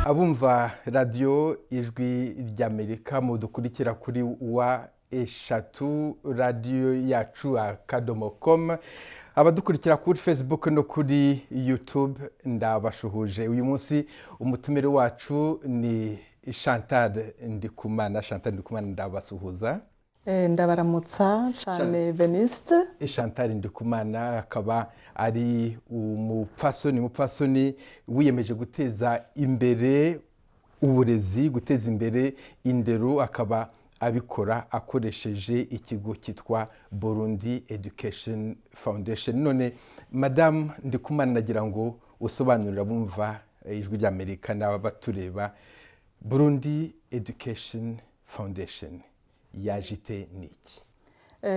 abumva radiyo ijwi ry'Amerika mudukurikira kuri wa eshatu radiyo yacu akadomo.com, abadukurikira kuri Facebook no kuri YouTube ndabashuhuje. Uyu munsi umutumire wacu ni Chantal Ndikumana. Chantal Ndikumana ndabasuhuza. Ndabaramutsa cyane Venuste. Chantal Ndikumana akaba ari umupfasoni wiyemeje guteza imbere uburezi, guteza imbere indero, akaba abikora akoresheje ikigo cyitwa Burundi Education Foundation. None Madame Ndikumana, nagira ngo usobanurira bumva ijwi ry'Amerika n'abatureba Burundi Education Foundation yajite niki?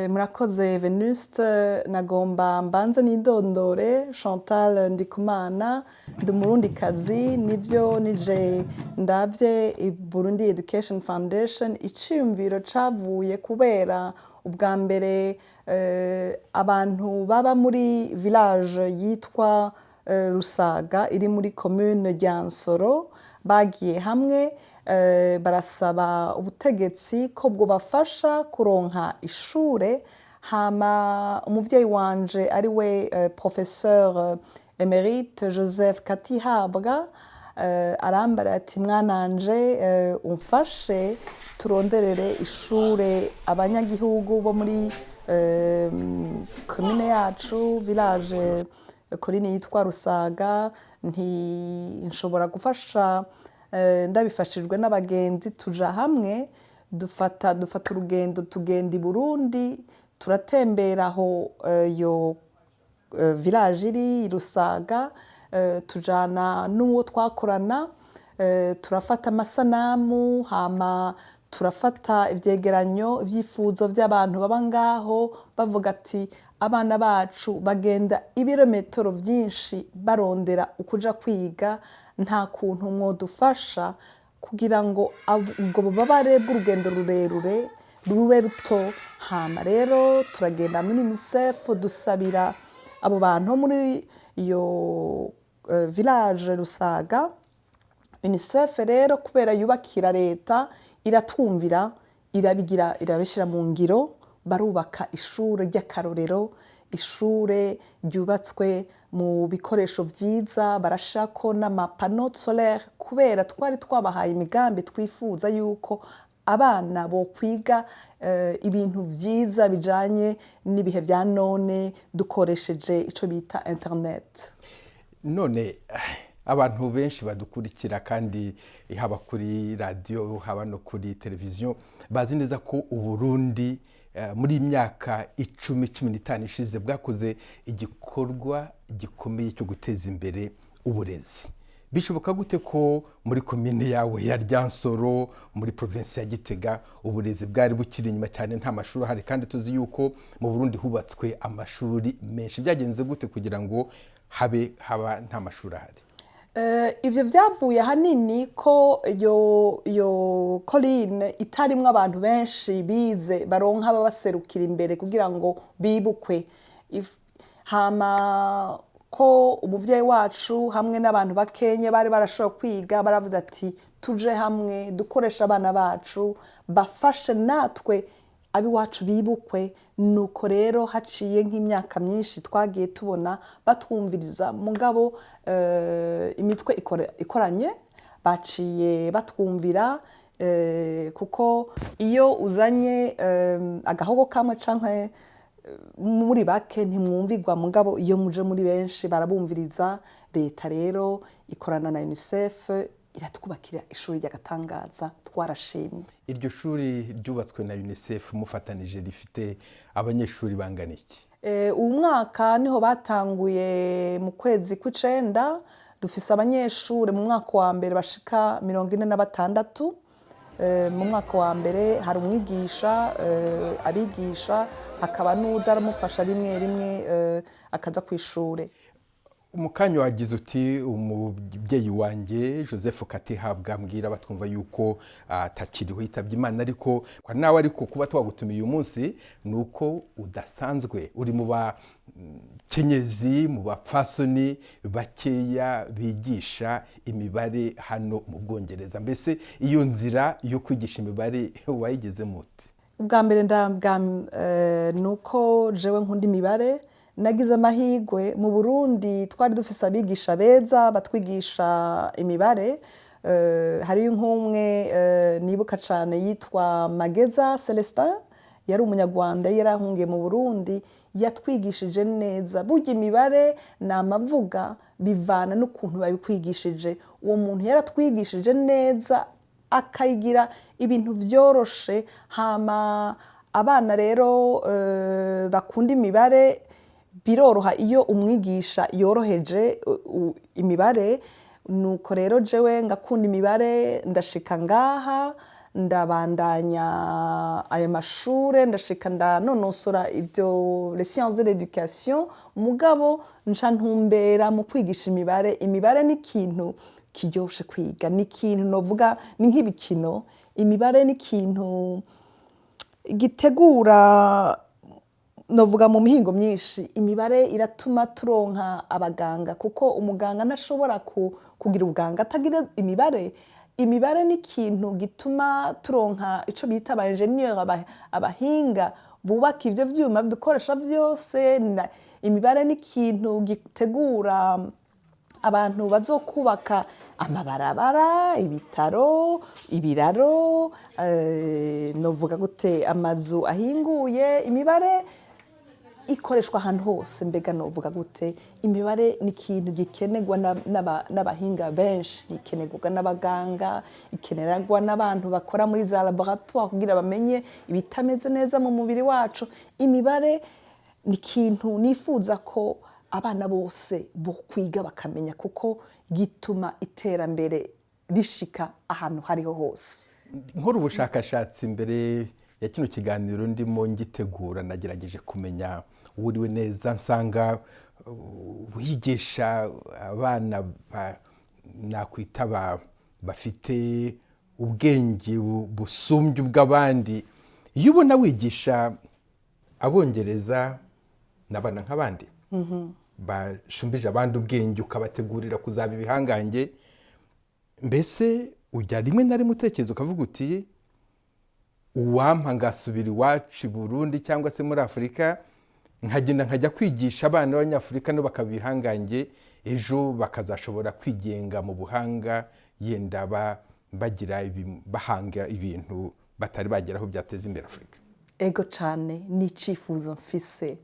Murakoze Venuste, nagomba mbanze nidondore. Chantal Ndikumana ndi Umurundikazi, nivyo nije ndavye Burundi Education Foundation. Iciyumviro cavuye kubera ubwa mbere abantu baba muri village yitwa Rusaga iri muri commune Ryansoro bagiye hamwe barasaba ubutegetsi ko bwobafasha kuronka ishure. Hama umuvyeyi wanje ari we professeur émérite Joseph Katihabwa arambara ati mwananje umfashe turonderere ishure abanyagihugu bo muri commune yacu village commune yitwa Rusaga. Nshobora gufasha ndabifashijwe n'abagenzi, tuja hamwe dufata urugendo tugenda i Burundi, turatembera aho yo village iri Rusaga, tujana n'uwo twakorana, turafata amasanamu, hama turafata ivyegeranyo ivyifuzo by'abantu baba ngaho bavuga ati abana bacu bagenda ibirometero byinshi barondera ukuja kwiga, nta kuntu mwodufasha kugira ngo ubwo bubabare bw'urugendo rurerure rube ruto. Hama rero turagenda muri UNICEF dusabira abo bantu muri iyo village Rusaga. UNICEF rero kubera yubakira leta iratwumvira, irabishira mu ngiro, barubaka ishure ry'akarorero, ishure ryubatswe mu bikoresho vyiza, barashako n'amapano solaire kubera twari twabahaye imigambi twifuza yuko abana bo kwiga ibintu vyiza bijanye n'ibihe vya none dukoresheje ico bita internet. None abantu benshi badukurikira kandi haba kuri radio haba no kuri televiziyo bazi neza ko Uburundi muri imyaka 10-15 ishize bwakoze igikorwa gikomeye cyo guteza imbere uburezi. Bishoboka gute ko muri komine yawe ya Ryansoro muri province ya Gitega uburezi bwari bukiri inyuma cyane, nta mashuri hari, kandi tuzi yuko mu Burundi hubatswe amashuri menshi? Byagenze gute kugira ngo haba nta mashuri ahari? Ivyo vyavuye hanini ko yo Colline itarimwe abantu benshi bize baronka babaserukira imbere kugira ngo bibukwe. Hama ko umuvyeyi wacu hamwe n'abantu bakenye bari barashobora kwiga, baravuze ati tuje hamwe dukoresha abana bacu bafashe natwe abiwacu bibukwe. Nuko rero haciye nk'imyaka myinshi twagiye tubona batwumviriza, mugabo imitwe ikoranye baciye batwumvira, kuko iyo uzanye agahogo kamwe canke muri bake ntimwumvigwa, mugabo iyo muje muri benshi barabumviriza. Leta rero ikorana na UNICEF iratwubakira ishuri ry'agatangaza, twarashimye. Iryo shuri ryubatswe na UNICEF mufatanije rifite abanyeshuri bangana iki? Uyu mwaka niho batanguye mu kwezi kw'icenda, dufise abanyeshuri mu mwaka wa mbere bashika 46. Mu mwaka wa mbere hari umwigisha, abigisha, hakaba n'uza aramufasha rimwe akaza kw'ishure. Umukanyo wagize uti umubyeyi wanjye Joseph Katihabwa mbwira batwumva yuko atakiriho yitabye Imana, ariko nawe ariko kuba twagutumiye uyu munsi nuko udasanzwe, uri mu kenyezi mu bapfasoni bakeya bigisha imibare hano mu Bwongereza. Mbese iyo nzira yo kwigisha imibare wayigeze mute? ubwa mbere nuko jewe nkunda imibare, nagize amahirwe mu Burundi twari dufise abigisha beza batwigisha imibare. Hariyo nk'umwe nibuka cyane yitwa Mageza Celestin, yari umunyarwanda yarahungiye mu Burundi, yatwigishije neza. Burya imibare ni amavuga bivana n'ukuntu babikwigishije. Uwo muntu yaratwigishije neza akayigira ibintu byoroshe. Hama abana rero bakunda imibare biroroha iyo umwigisha yoroheje imibare. Nuko rero jewe ngakunda imibare, ndashika ngaha ndabandanya ayo mashure, ndashika ndanonosora ivyo les sciences de l'éducation. Mugabo nca ntumbera mu kwigisha imibare. Imibare ni ikintu kiryoshe kwiga, ni ikintu novuga ni nk'ibikino. Imibare ni ikintu gitegura novuga mu mihingo myinshi. Imibare iratuma turonka abaganga, kuko umuganga ntashobora kugira ubuganga atagira imibare. Imibare ni ikintu gituma turonka ico bita aba engineer, abahinga bubaka ivyo vyuma dukoresha vyose. Imibare ni ikintu gitegura abantu bazokubaka amabarabara, ibitaro, ibiraro, novuga gute, amazu ahinguye. Imibare ikoreshwa ahantu hose. Mbega novuga gute, imibare ni ikintu gikenerwa n'abahinga benshi, ikenerwa n'abaganga, ikenerwa n'abantu bakora muri za laboratoire kugira bamenye ibitameze neza mu mubiri wacu. Imibare ni ikintu nifuza ko abana bose bo kwiga bakamenya, kuko gituma iterambere rishika ahantu hariho hose. Nkora ubushakashatsi mbere ya kino kiganiro ndimo ngitegura, nagerageje kumenya uriwe neza, nsanga wigisha abana nakwita bafite ubwenge busumbye ubw'abandi. Iyo ubona wigisha Abongereza n'abana nk'abandi bashumbije abandi ubwenge, ukabategurira kuzaba ibihangange, mbese ujya rimwe na rimwe utekereza ukavuga uti uwampa ngasubira iwacu i Burundi cyangwa se muri Afurika, nkagenda nkajya kwigisha abana b'Abanyafurika no bakabihangange, ejo bakazashobora kwigenga mu buhanga, yenda bagira bahanga ibintu batari bageraho byateza imbere Afurika. Ego cyane, ni icifuzo mfise.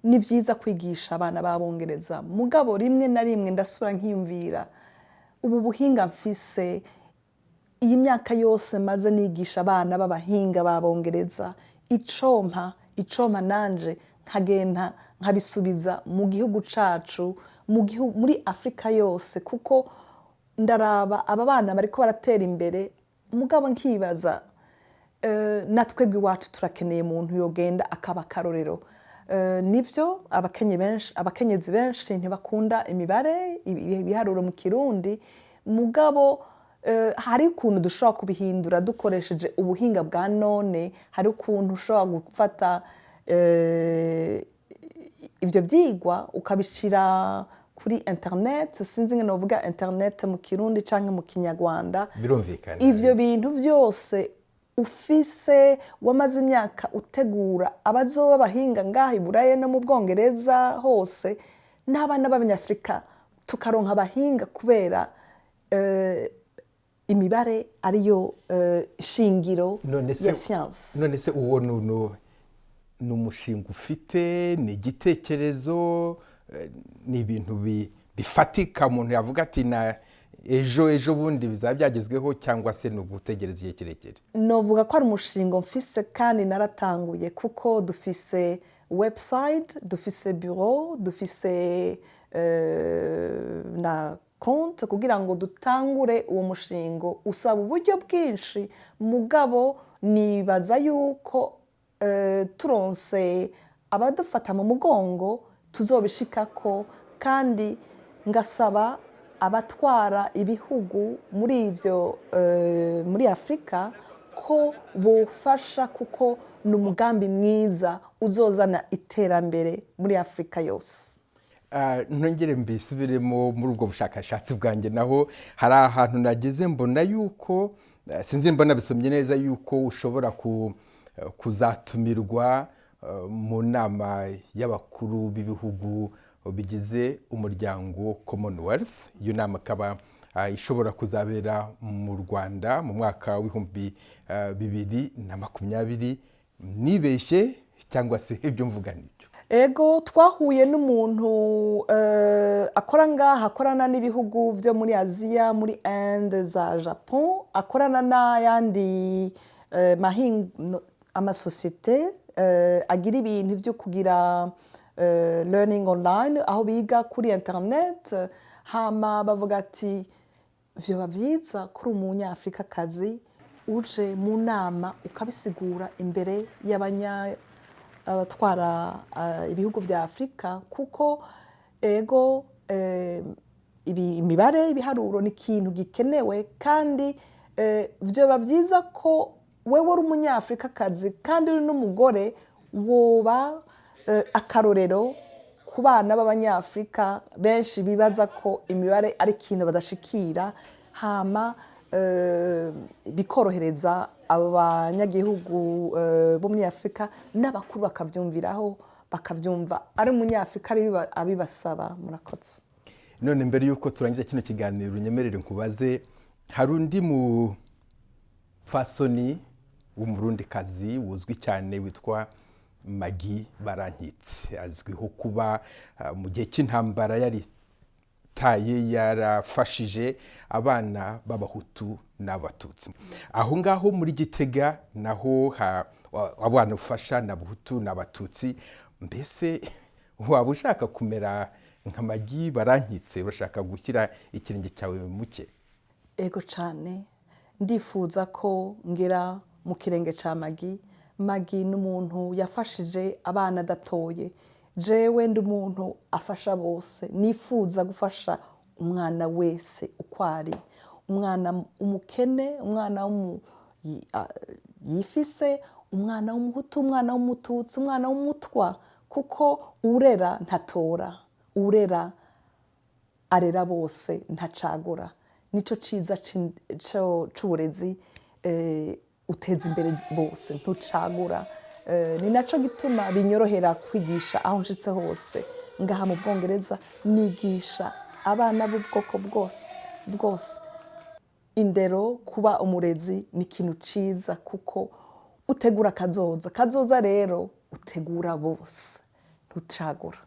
Ni byiza kwigisha abana b'Abongereza, mugabo rimwe na rimwe ndasubira nkiyumvira ubu buhinga mfise. Iyi myaka yose maze nigisha abana b'abahinga b'Abongereza, icompa nanje nkagenda nkabisubiza mu gihugu cacu, muri Afrika yose, kuko ndaraba aba bana bariko baratera imbere. Mugabo nkibaza natwebwe iwacu turakeneye umuntu yogenda akaba akarorero. Nivyo abakenyezi benshi ntibakunda imibare, ibiharuro mu Kirundi, mugabo hari ukuntu dushobora kubihindura dukoresheje ubuhinga bwa none. Hari ukuntu ushobora gufata ivyo vyigwa ukabishira kuri internet. Sinzi ngene novuga internet mu Kirundi canke mu Kinyarwanda. Birumvikana. Ivyo bintu vyose ufise wamaze imyaka utegura abazoba bahinga ngaha i Burayi no mu Bwongereza hose, n'abana b'Abanyafrika tukaronka abahinga, kubera imibare ariyo shingiro ya science. None se uwo ni umushinga ufite, ni igitekerezo, ni ibintu bifatika umuntu yavuga ati na ejo bundi bizaba byagezweho, cyangwa se no gutegereza igihe kirekire? Novuga ko ari umushinga mfise kandi naratanguye, kuko dufise website, dufise bureau, dufise na konti kugira ngo dutangure uwo mushinga. Usaba uburyo bwinshi, mugabo nibaza yuko turonse abadufata mu mugongo tuzobishikako. Kandi ngasaba abatwara ibihugu muri Afrika ko bofasha, kuko ni umugambi mwiza uzozana iterambere muri Afurika yose. ntongere mbisubiremo muri ubwo bushakashatsi bwanjye naho hari ahantu nageze mbona yuko sinzi mbona bisomye neza yuko ushobora kuzatumirwa mu nama y'abakuru b'ibihugu bigize umuryango Commonwealth. Iyo nama akaba ishobora kuzabera mu Rwanda mu mwaka w'ibihumbi 2020. Nibeshye cyangwa se ibyo mvuga nibyo? Ego twahuye n'umuntu akora ngaha, akorana n'ibihugu byo muri Aziya, muri Inde, za Japon, akorana n'ayandi amasosiyete agira ibintu byo kugira learning online, aho biga kuri internet. Hama bavuga ati vyoba vyiza kuri umunyafrikakazi uje mu nama ukabisigura imbere abatwara ibihugu vya Afrika, kuko ego imibare ibiharuro ni ikintu gikenewe, kandi vyoba vyiza ko wewe uri umunyafrikakazi kandi uri n'umugore woba akarorero ku bana b'abanyafrika benshi bibaza ko imibare ari ikintu badashikira. Hama bikorohereza abo banyagihugu bo muri Afurika n'abakuru bakavyumviraho, bakavyumva ari umunyafrika abibasaba. Murakoze. None mbere yuko turangiza kino kiganiro nyemerere nkubaze, hari undi mu fasoni w'umurundikazi uzwi cyane witwa Maggie Barankitse, azwiho kuba mu gihe cy'intambara yarafashije abana b'abahutu n'abatutsi. Aho ngaho muri Gitega naho abana ufasha n'abahutu n'abatutsi. Mbese waba ushaka kumera nka Maggie Barankitse, urashaka gushyira ikirenge cyawe muke? Ego cyane, ndifuza ko ngera mu kirenge cya Maggie. Maggie n'umuntu yafashije abana datoye. Jewe ndi umuntu afasha bose, nifuza gufasha umwana wese uko ari, umwana umukene, umwana yifise, umwana w'umuhutu, umwana w'umututsi, umwana w'umutwa, kuko urera ntatora, urera arera bose ntacagura. Nico ciza c'uburezi, uteza imbere bose ntucagura. Ni naco gituma binyorohera kwigisha aho nshitse hose. Ngaha mu Bwongereza nigisha abana b'ubwoko bwose. Indero, kuba umurezi ni ikintu ciza, kuko utegura kazoza rero utegura bose ntucagura.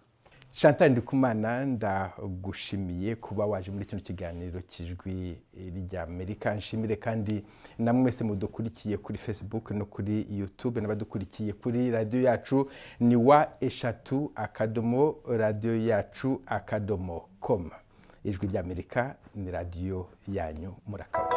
Chantal Ndikumana, ndagushimiye kuba waje muri kino kiganiro cy'Ijwi ry'Amerika. Nshimire kandi namwe mwese mudukurikiye kuri Facebook no kuri YouTube, n'abadukurikiye kuri radio yacu ni wa@radioyacu.com. Ijwi ry'Amerika ni radio yanyu, murakabaho.